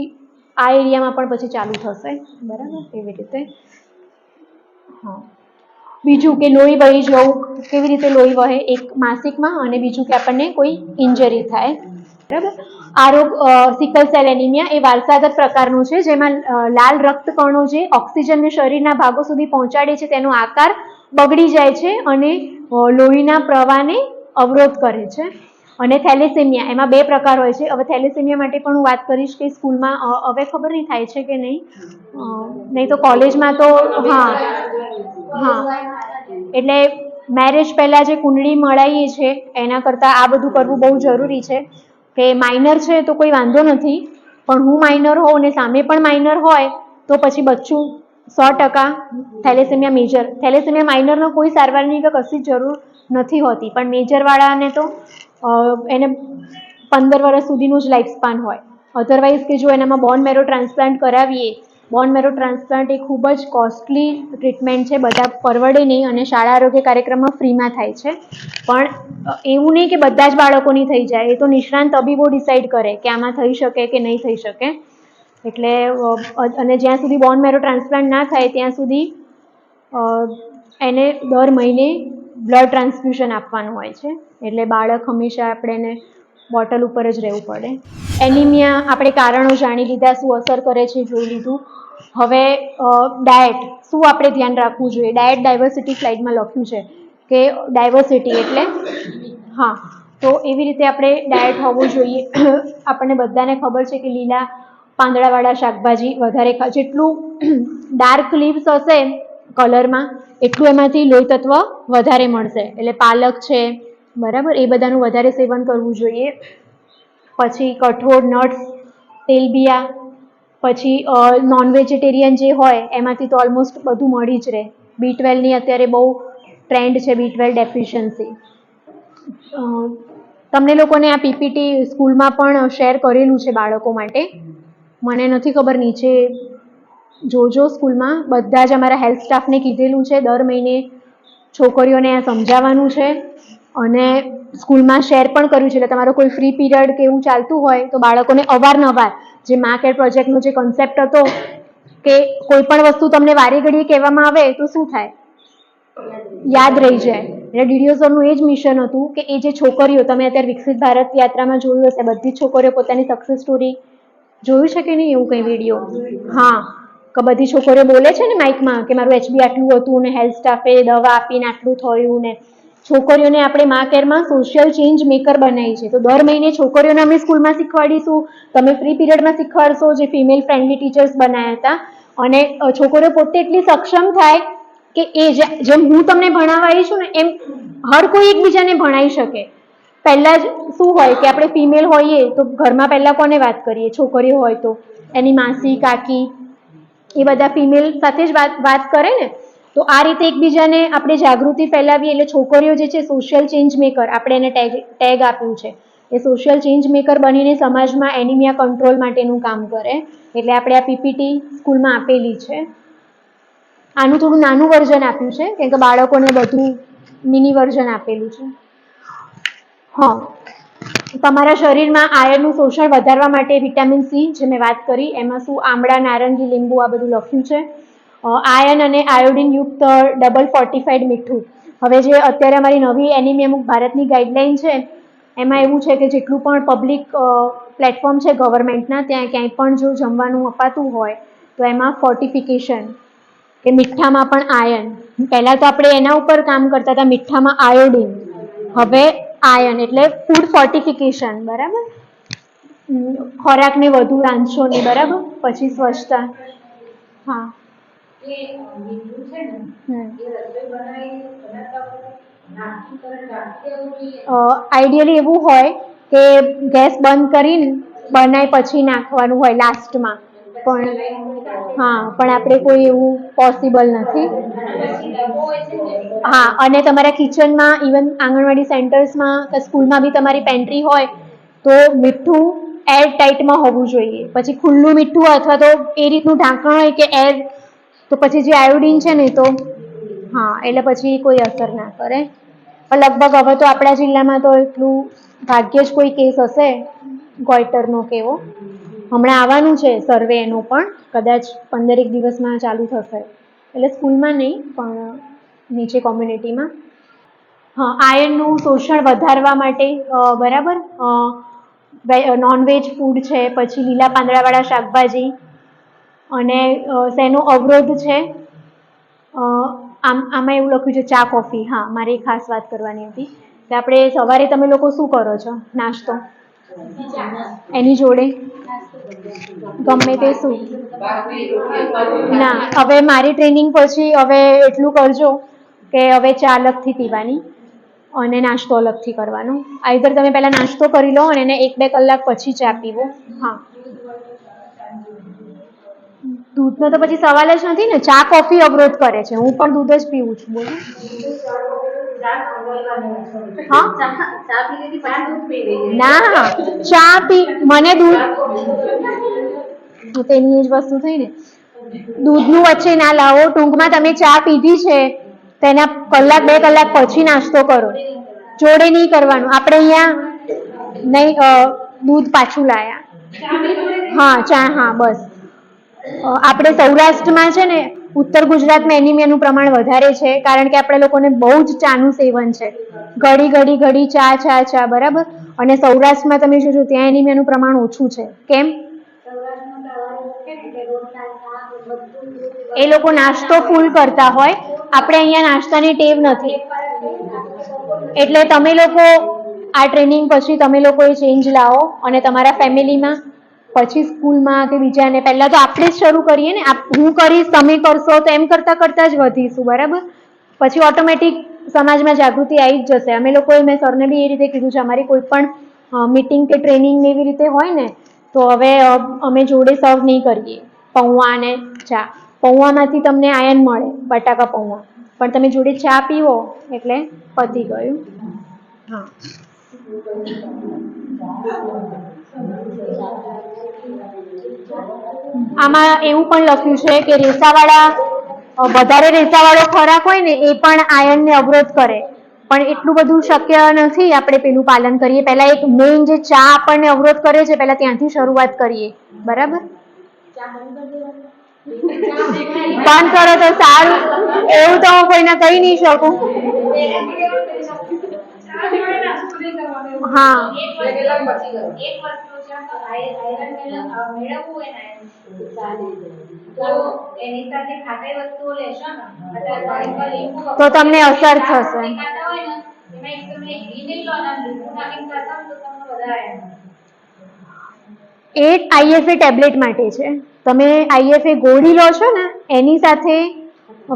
આ એરિયામાં પણ પછી ચાલુ થશે, બરાબર. એવી રીતે. હા, બીજું કે લોહી વહી જવું, કેવી રીતે લોહી વહે એક માસિકમાં, અને બીજું કે આપણને કોઈ ઇન્જરી થાય, બરાબર. આ રોગ સિકલ સેલ એનિમિયા એ વારસાગત પ્રકારનું છે, જેમાં લાલ રક્તકણો જે ઓક્સિજનને શરીરના ભાગો સુધી પહોંચાડે છે તેનો આકાર બગડી જાય છે અને લોહીના પ્રવાહને અવરોધ કરે છે. અને થેલેસેમિયા એમાં બે પ્રકાર હોય છે. હવે થેલેસેમિયા માટે પણ હું વાત કરીશ કે સ્કૂલમાં હવે ખબર નહીં થાય છે કે નહીં, નહીં તો કોલેજમાં તો હા એટલે મેરેજ પહેલા જે કુંડળી મળાઈએ છે એના કરતાં આ બધું કરવું બહુ જરૂરી છે. કે માઇનર છે તો કોઈ વાંધો નથી, પણ હું માઇનર હોઉં ને સામે પણ માઇનર હોય તો પછી બચ્ચું 100% થેલેસેમિયા મેજર, થેલેસેમિયા માઇનરનો કોઈ સારવારની કે કશી જરૂર નથી હોતી, પણ મેજરવાળાને તો એને 15 વર્ષ સુધીનું જ લાઈફ સ્પાન હોય. અધરવાઇઝ કે જો એનામાં બોન મેરો ટ્રાન્સપ્લાન્ટ કરાવીએ, બોન મેરો ટ્રાન્સપ્લાન્ટ એ ખૂબ જ કોસ્ટલી ટ્રીટમેન્ટ છે, બધા પરવડે નહીં, અને શાળા આરોગ્ય કાર્યક્રમમાં ફ્રીમાં થાય છે. પણ એવું નહીં કે બધા જ બાળકોની થઈ જાય, એ તો નિષ્ણાંત તબીબો ડિસાઈડ કરે કે આમાં થઈ શકે કે નહીં થઈ શકે. એટલે અને જ્યાં સુધી બોન મેરો ટ્રાન્સપ્લાન્ટ ના થાય ત્યાં સુધી એને દર મહિને બ્લડ ટ્રાન્સફ્યુઝન આપવાનું હોય છે. એટલે બાળક હંમેશા આપણે એને બોટલ ઉપર જ રહેવું પડે. એનિમિયા આપણે કારણો જાણી લીધા, શું અસર કરે છે જોઈ લીધું. હવે ડાયટ, શું આપણે ધ્યાન રાખવું જોઈએ. ડાયટ ડાયવર્સિટી સ્લાઇડમાં લખ્યું છે કે ડાયવર્સિટી એટલે હા, તો એવી રીતે આપણે ડાયટ હોવું જોઈએ. આપણને બધાને ખબર છે કે લીલા પાંદડાવાળા શાકભાજી વધારે જેટલું ડાર્ક લીવ્સ હશે કલરમાં, એટલું એમાંથી લોહી તત્વ વધારે મળશે. એટલે પાલક છે, બરાબર, એ બધાનું વધારે સેવન કરવું જોઈએ. પછી કઠોળ, નટ્સ, તેલબિયા, પછી નોન વેજીટેરિયન જે હોય એમાંથી તો ઓલમોસ્ટ બધું મળી જ રહે. B12ની અત્યારે બહુ ટ્રેન્ડ છે, B12 ડેફિશિયન્સી. તમને લોકોને આ પીપીટી સ્કૂલમાં પણ શેર કરેલું છે બાળકો માટે. મને નથી ખબર, નીચે જોજો. સ્કૂલમાં બધા જ અમારા હેલ્થ સ્ટાફને કીધેલું છે દર મહિને છોકરીઓને આ સમજાવવાનું છે, અને સ્કૂલમાં શેર પણ કર્યું છે. એટલે તમારો કોઈ ફ્રી પીરિયડ કે એવું ચાલતું હોય તો બાળકોને અવારનવાર જે મા કેર પ્રોજેક્ટનો જે કોન્સેપ્ટ હતો કે કોઈ પણ વસ્તુ તમને વારે ઘડીએ કહેવામાં આવે તો શું થાય, યાદ રહી જાય. એટલે ડીડીઓ સરનું એ જ મિશન હતું કે એ જે છોકરીઓ, તમે અત્યારે વિકસિત ભારત યાત્રામાં જોયું હશે, બધી જ છોકરીઓ પોતાની સક્સેસ સ્ટોરી જોયું છે કે નહીં એવું કંઈ વિડીયો? હા, કે બધી છોકરીઓ બોલે છે ને માઇકમાં કે મારું HB આટલું હતું ને હેલ્થ સ્ટાફે દવા આપીને આટલું થયું ને. છોકરીઓને આપણે મા કેરમાં સોશિયલ ચેન્જ મેકર બનાવી છે. તો દર મહિને છોકરીઓને અમે સ્કૂલમાં શીખવાડીશું, તમે ફ્રી પીરિયડમાં શીખવાડશો, જે ફિમેલ ફ્રેન્ડલી ટીચર્સ બનાવ્યા હતા. અને છોકરીઓ પોતે એટલી સક્ષમ થાય કે એ જેમ હું તમને ભણાવવા આવી છું ને એમ હર કોઈ એકબીજાને ભણાવી શકે. પહેલા જ શું હોય કે આપણે ફિમેલ હોઈએ તો ઘરમાં પહેલા કોને વાત કરીએ, છોકરીઓ હોય તો એની માસી, કાકી, એ બધા ફિમેલ સાથે જ વાત કરે ને. તો આ રીતે એકબીજાને આપણે જાગૃતિ ફેલાવીએ. એટલે છોકરીઓ જે છે સોશિયલ ચેન્જ મેકર, આપણે એને ટેગ આપ્યું છે, એ સોશિયલ ચેન્જ મેકર બનીને સમાજમાં એનિમિયા કંટ્રોલ માટેનું કામ કરે. એટલે આપણે આ પીપીટી સ્કૂલમાં આપેલી છે. આનું થોડું નાનું વર્ઝન આપ્યું છે કેમ કે બાળકોને બધું મિની વર્ઝન આપેલું છે. હા, તમારા શરીરમાં આયર્નનું શોષણ વધારવા માટે વિટામિન સી, જે મેં વાત કરી, એમાં શું આમળા, નારંગી, લીંબુ આ બધું લખ્યું છે. આયર્ન અને આયોડિન યુક્ત ડબલ ફોર્ટિફાઈડ મીઠું. હવે જે અત્યારે અમારી નવી એનિમિયા મુક્ત ભારતની ગાઈડલાઈન છે, એમાં એવું છે કે જેટલું પણ પબ્લિક પ્લેટફોર્મ છે ગવર્મેન્ટના, ત્યાં ક્યાંય પણ જો જમવાનું અપાતું હોય તો એમાં ફોર્ટિફિકેશન કે મીઠામાં પણ આયર્ન. પહેલાં તો આપણે એના ઉપર કામ કરતા હતા, મીઠામાં આયોડિન. હવે આયર્ન એટલે ફૂડ ફોર્ટિફિકેશન, બરાબર. ખોરાકને વધુ રાંધશો નહીં, બરાબર. પછી સ્વચ્છતા. હા. આઈડિયલી એવું હોય કે ગેસ બંધ કરીને બનાય પછી નાખવાનું હોય લાસ્ટમાં, પણ હા, પણ આપણે કોઈ એવું પોસિબલ નથી. હા, અને તમારા કિચનમાં, ઇવન આંગણવાડી સેન્ટર્સમાં કે સ્કૂલમાં બી તમારી પેન્ટ્રી હોય તો મીઠું એર ટાઈટમાં હોવું જોઈએ. પછી ખુલ્લું મીઠું અથવા તો એ રીતનું ઢાંકણ હોય કે એર, તો પછી જે આયોડિન છે ને તો હા, એટલે પછી કોઈ અસર ના કરે. લગભગ હવે તો આપણા જિલ્લામાં તો એટલું ભાગ્યે જ કોઈ કેસ હશે ગોઈટરનો કેવો. હમણાં આવવાનું છે સર્વે એનું, પણ કદાચ 15 દિવસમાં ચાલુ થશે. એટલે સ્કૂલમાં નહીં, પણ નીચે કોમ્યુનિટીમાં. હા, આયર્નનું શોષણ વધારવા માટે બરાબર, નોનવેજ ફૂડ છે, પછી લીલા પાંદડાવાળા શાકભાજી, અને શેનો અવરોધ છે, આમાં એવું લખ્યું છે ચા કોફી. હા, મારે ખાસ વાત કરવાની હતી કે આપણે સવારે તમે લોકો શું કરો છો નાસ્તો? એની જોડે ગમે તે શું ના, હવે મારી ટ્રેનિંગ પછી હવે એટલું કરજો કે હવે ચા અલગથી પીવાની અને નાસ્તો અલગથી કરવાનો. આઈધર તમે પહેલા નાસ્તો કરી લો અને એને 1-2 કલાક પછી ચા પીવો. હા, દૂધનો તો પછી સવાલ જ નથી ને. ચા કોફી અવરોધ કરે છે, હું પણ દૂધ જ પીવું છું. બોલો. હા, ના, ચા પી મને દૂધ તેની જ વસ્તુ થઈ ને. દૂધનું વચ્ચે ના લાવો. ટૂંકમાં તમે ચા પીધી છે તેના 1-2 કલાક પછી નાસ્તો કરો. જોડે નહીં કરવાનું. આપણે અહીંયા નહીં, દૂધ પાછું લાયા. હા, ચા. હા, બસ. આપણે સૌરાષ્ટ્રમાં છે ને, ઉત્તર ગુજરાતમાં એનિમિયાનું પ્રમાણ વધારે છે, કારણ કે આપણે લોકોને બહુ જ ચાનું સેવન છે. ઘડી ચા, બરાબર. અને સૌરાષ્ટ્રમાં તમે જોજો, ત્યાં એનિમિયાનું પ્રમાણ ઓછું છે. કેમ? એ લોકો નાસ્તો ફૂલ કરતા હોય, આપણે અહીંયા નાસ્તાની ટેવ નથી. એટલે તમે લોકો આ ટ્રેનિંગ પછી તમે લોકો એ ચેન્જ લાવો અને તમારા ફેમિલીમાં, પછી સ્કૂલમાં કે બીજાને. પહેલા તો આપણે જ શરૂ કરીએ ને. હું કરીશ, તમે કરશો, તો એમ કરતા કરતા જ વધીશું, બરાબર. પછી ઓટોમેટિક સમાજમાં જાગૃતિ આવી જ જશે. અમે લોકોએ, મેં સરને બી એ રીતે કીધું છે, અમારી કોઈ પણ મીટિંગ કે ટ્રેનિંગ એવી રીતે હોય ને, તો હવે અમે જોડે સર્વ નહીં કરીએ પૌવા અને ચા. પૌવામાંથી તમને આયર્ન મળે, બટાકા પૌવા, પણ તમે જોડે ચા પીવો એટલે પતી ગયું. હા. આમાં એવું પણ લખ્યું છે કે વધારે રેસાવાળો ખોરાક હોય ને એ પણ આયર્નને અવરોધ કરે, પણ એટલું બધું શક્ય નથી આપણે પેલું પાલન કરીએ. પહેલા એક મેઇન જે ચા આપણને અવરોધ કરે છે, પહેલા ત્યાંથી શરૂઆત કરીએ, બરાબર. બંધ કરો તો સારું. એવું તો હું કોઈને કહી નહીં શકું. હા, તો તમને અસર થશે. એ આઈએફએ ટેબ્લેટ માટે છે. તમે આઈએફએ ગોળી લો છો ને, એની સાથે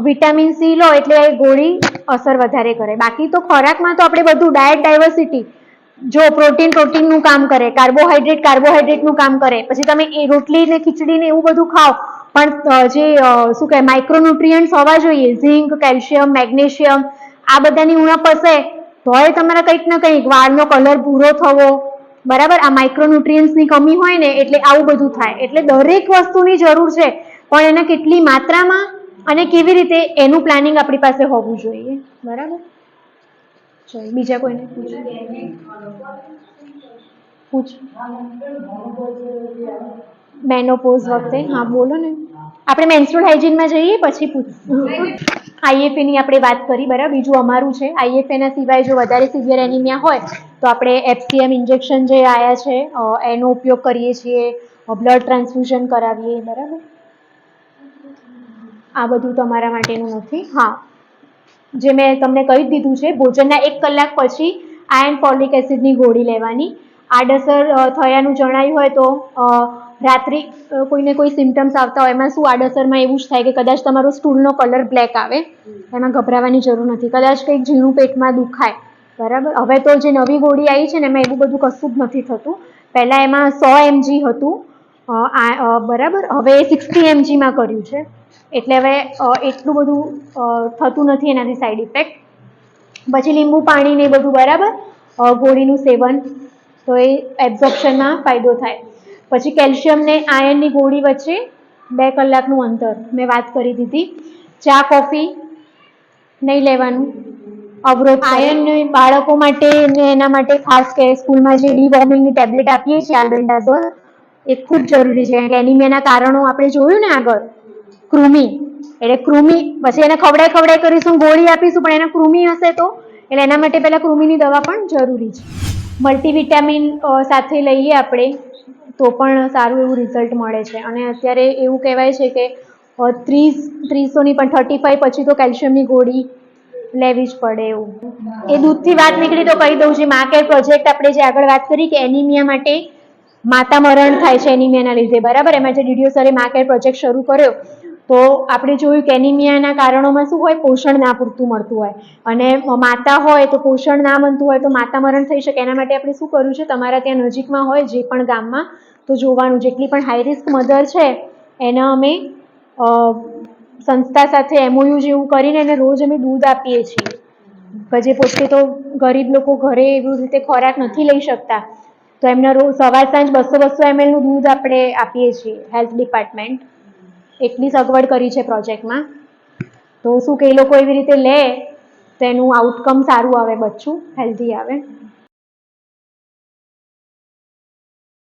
વિટામિન સી લો એટલે ગોળી અસર વધારે કરે. બાકી તો ખોરાકમાં તો આપણે બધું ડાયટ ડાયવર્સિટી, જો પ્રોટીનનું કામ કરે, કાર્બોહાઈડ્રેટનું કામ કરે. પછી તમે એ રોટલી ને ખીચડી ને એવું બધું ખાઓ, પણ જે શું કહે માઇક્રોન્યુટ્રિયન્ટ્સ હોવા જોઈએ, ઝીંક, કેલ્શિયમ, મેગ્નેશિયમ, આ બધાની ઉણપ હશે તોય તમારે કંઈક ને કંઈક વાળનો કલર ભૂરો થવો, બરાબર. આ માઇક્રોન્યુટ્રિયન્ટ્સની કમી હોય ને એટલે આવું બધું થાય. એટલે દરેક વસ્તુની જરૂર છે, પણ એને કેટલી માત્રામાં અને કેવી રીતે એનું પ્લાનિંગ આપણી પાસે હોવું જોઈએ, બરાબર. બીજા કોઈને પૂછો? પૂછ મેનોપોઝ વખતે હા બોલો ને આપણે મેન્સ્ટ્રુઅલ હાઇજીનમાં જઈએ પછી IFA ની આપણે વાત કરી બરાબર બીજું અમારું છે IFA ના સિવાય જો વધારે સિવિયર એનિમિયા હોય તો આપણે FCM ઇન્જેક્શન જે આવ્યા છે એનો ઉપયોગ કરીએ છીએ બ્લડ ટ્રાન્સફ્યુઝન કરાવીએ બરાબર આ બધું તમારા માટેનું નથી હા જે મેં તમને કહી દીધું છે ભોજનના 1 કલાક પછી આયર્ન ફોલિક એસિડની ગોળી લેવાની આડઅસર થયાનું જણાયું હોય તો રાત્રિ કોઈને કોઈ સિમ્ટમ્સ આવતા હોય એમાં શું આડઅસરમાં એવું જ થાય કે કદાચ તમારો સ્ટૂલનો કલર બ્લેક આવે એમાં ગભરાવાની જરૂર નથી કદાચ કંઈક ઝીણું પેટમાં દુખાય બરાબર હવે તો જે નવી ગોળી આવી છે ને એમાં એવું બધું કશું જ નથી થતું પહેલાં એમાં 100 mg હતું બરાબર હવે 60 mg માં કર્યું છે એટલે હવે એટલું બધું થતું નથી એનાથી સાઈડ ઇફેક્ટ પછી લીંબુ પાણી ને બધું બરાબર ગોળીનું સેવન તો એ એબ્ઝોર્પ્શનમાં ફાયદો થાય પછી કેલ્શિયમ ને આયર્નની ગોળી વચ્ચે 2 કલાકનું અંતર મેં વાત કરી દીધી ચા કોફી નહીં લેવાનું અવરોધ આયર્ન બાળકો માટે ને એના માટે ખાસ કે સ્કૂલમાં જે ડીવોર્મિંગની ટેબ્લેટ આપીએ છીએ આલ્બેન્ડાઝોલ એ ખૂબ જરૂરી છે કે એનિમિયાના કારણો આપણે જોયું ને આગળ કૃમિ એટલે કૃમિ પછી એને ખવડાય કરીશું ગોળી આપીશું પણ એના કૃમિ હશે તો એટલે એના માટે પહેલા કૃમિની દવા પણ જરૂરી છે મલ્ટીવિટામિન સાથે લઈએ આપણે તો પણ સારું એવું રિઝલ્ટ મળે છે અને અત્યારે એવું કહેવાય છે કે 300ની પણ 35 પછી તો કેલ્શિયમની ગોળી લેવી જ પડે એવું એ દૂધથી વાત નીકળી તો કહી દઉં છું મા કેર પ્રોજેક્ટ આપણે જે આગળ વાત કરી કે એનિમિયા માટે માતા મરણ થાય છે એનિમિયાના લીધે બરાબર એમાં જે ડીડીઓ સરે મા કેર પ્રોજેક્ટ શરૂ કર્યો તો આપણે જોયું કે એનિમિયાના કારણોમાં શું હોય પોષણ ના પૂરતું મળતું હોય અને માતા હોય તો પોષણ ના મળતું હોય તો માતા મરણ થઈ શકે એના માટે આપણે શું કર્યું છે તમારા ત્યાં નજીકમાં હોય જે પણ ગામમાં તો જોવાનું જેટલી પણ હાઈ રિસ્ક મધર છે એના અમે સંસ્થા સાથે MOU જેવું કરીને એને રોજ અમે દૂધ આપીએ છીએ જે પોતે તો ગરીબ લોકો ઘરે એવી રીતે ખોરાક નથી લઈ શકતા તો એમને રોજ સવાર સાંજ 200 ml નું દૂધ આપણે આપીએ છીએ હેલ્થ ડિપાર્ટમેન્ટ એટલી સગવડ કરી છે પ્રોજેક્ટમાં તો શું કે એ લોકો એવી રીતે લે તો એનું આઉટકમ સારું આવે બચ્ચું હેલ્ધી આવે